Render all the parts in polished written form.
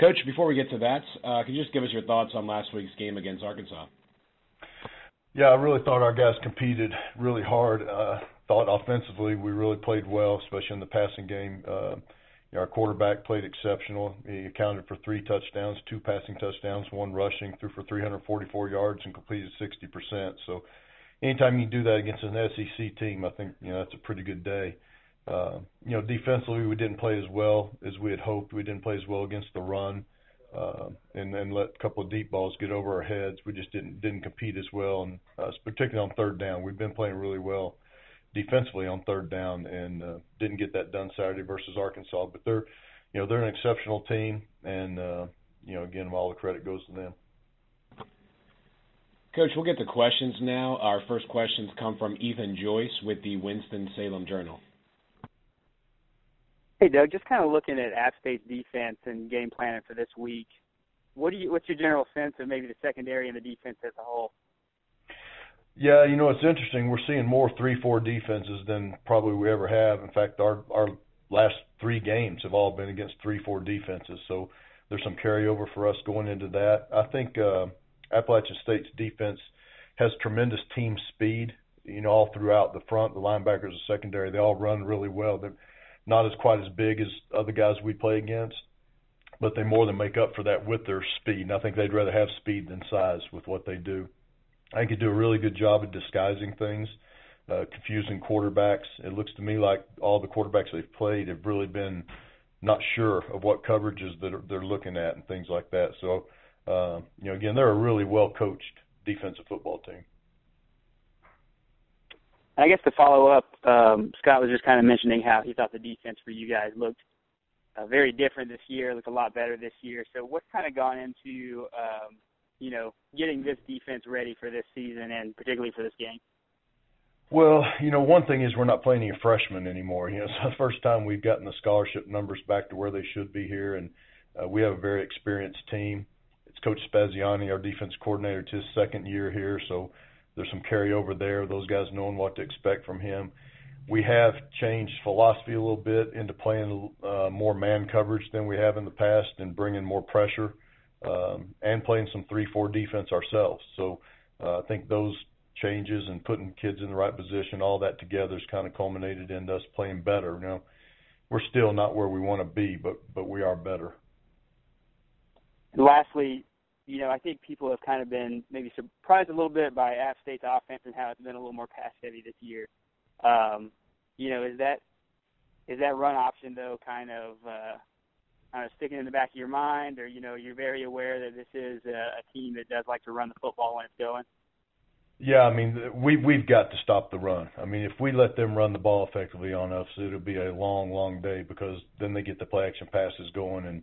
Coach, before we get to that, can you just give us your thoughts on last week's game against Arkansas? Yeah, I really thought our guys competed really hard. Thought offensively we really played well, especially in the passing game. Our quarterback played exceptional. He accounted for 3 touchdowns, 2 passing touchdowns, 1 rushing, threw for 344 yards and completed 60%. So anytime you do that against an SEC team, I think that's a pretty good day. Defensively we didn't play as well as we had hoped. We didn't play as well against the run, and then let a couple of deep balls get over our heads. We just didn't compete as well, and particularly on third down. We've been playing really well defensively on third down, and didn't get that done Saturday versus Arkansas. But they're an exceptional team, and again, all the credit goes to them. Coach, we'll get to questions now. Our first questions come from Ethan Joyce with the Winston-Salem Journal. Hey, Doug, just kind of looking at App State's defense and game planning for this week, what's your general sense of maybe the secondary and the defense as a whole? Yeah, it's interesting. We're seeing more 3-4 defenses than probably we ever have. In fact, our last 3 games have all been against 3-4 defenses, so there's some carryover for us going into that. I think Appalachian State's defense has tremendous team speed, all throughout the front, the linebackers, the secondary. They all run really well. They're not as quite as big as other guys we play against, but they more than make up for that with their speed. And I think they'd rather have speed than size with what they do. I think they do a really good job of disguising things, confusing quarterbacks. It looks to me like all the quarterbacks they've played have really been not sure of what coverages that they're looking at and things like that. So, again, they're a really well-coached defensive football team. I guess to follow up, Scott was just kind of mentioning how he thought the defense for you guys looked very different this year, looked a lot better this year. So what's kind of gone into getting this defense ready for this season and particularly for this game? Well, one thing is we're not playing any freshmen anymore. It's the first time we've gotten the scholarship numbers back to where they should be here, and we have a very experienced team. It's Coach Spaziani, our defense coordinator. It's his second year here, so there's some carryover there, those guys knowing what to expect from him. We have changed philosophy a little bit into playing more man coverage than we have in the past and bringing more pressure. And playing some 3-4 defense ourselves. So I think those changes and putting kids in the right position, all that together has kind of culminated in us playing better. We're still not where we want to be, but we are better. And lastly, I think people have kind of been maybe surprised a little bit by App State's offense and how it's been a little more pass-heavy this year. Is that run option, though, kind of sticking in the back of your mind, or, you're very aware that this is a team that does like to run the football when it's going? Yeah, we've got to stop the run. If we let them run the ball effectively on us, it'll be a long, long day, because then they get the play-action passes going, and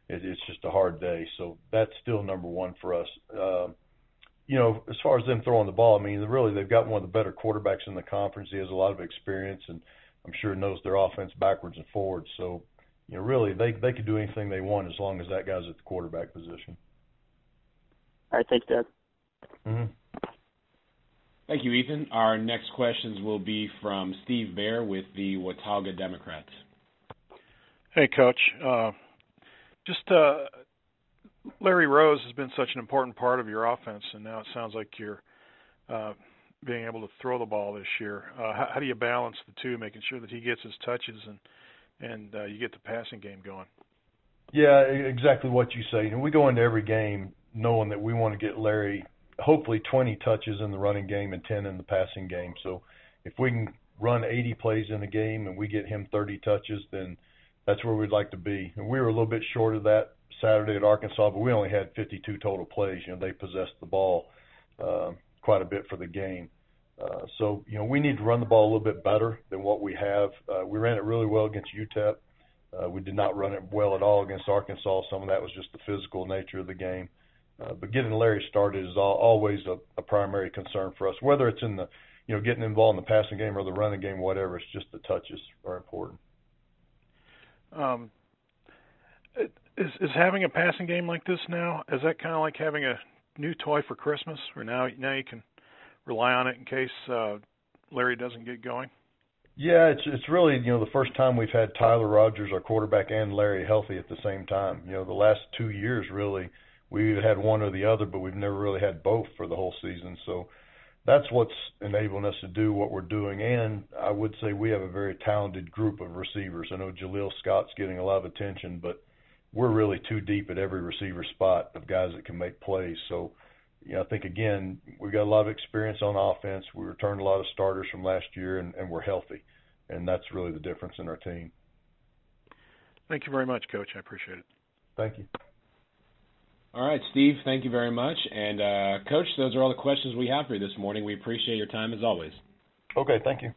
it's just a hard day. So that's still number one for us. As far as them throwing the ball, really they've got one of the better quarterbacks in the conference. He has a lot of experience, and I'm sure knows their offense backwards and forwards. So, really they could do anything they want as long as that guy's at the quarterback position. All right, thanks, Doug. Mm-hmm. Thank you, Ethan. Our next questions will be from Steve Baer with the Watauga Democrats. Hey, Coach. Larry Rose has been such an important part of your offense, and now it sounds like you're being able to throw the ball this year. How do you balance the two, making sure that he gets his touches and you get the passing game going? Yeah, exactly what you say. We go into every game knowing that we want to get Larry hopefully 20 touches in the running game and 10 in the passing game. So if we can run 80 plays in a game and we get him 30 touches, then that's where we'd like to be. And we were a little bit short of that Saturday at Arkansas, but we only had 52 total plays. They possessed the ball quite a bit for the game. So we need to run the ball a little bit better than what we have. We ran it really well against UTEP. We did not run it well at all against Arkansas. Some of that was just the physical nature of the game. But getting Larry started is always a primary concern for us, whether it's in the, getting involved in the passing game or the running game, whatever. It's just the touches are important. Is having a passing game like this now, is that kind of like having a new toy for Christmas, or now you can rely on it in case Larry doesn't get going? Yeah, it's really, the first time we've had Tyler Rogers, our quarterback, and Larry healthy at the same time. The last 2 years, really, we either had one or the other, but we've never really had both for the whole season. So that's what's enabling us to do what we're doing. And I would say we have a very talented group of receivers. I know Jaleel Scott's getting a lot of attention, but we're really too deep at every receiver spot of guys that can make plays. So, I think, again, we've got a lot of experience on offense. We returned a lot of starters from last year, and we're healthy. And that's really the difference in our team. Thank you very much, Coach. I appreciate it. Thank you. All right, Steve, thank you very much. And, Coach, those are all the questions we have for you this morning. We appreciate your time as always. Okay, thank you.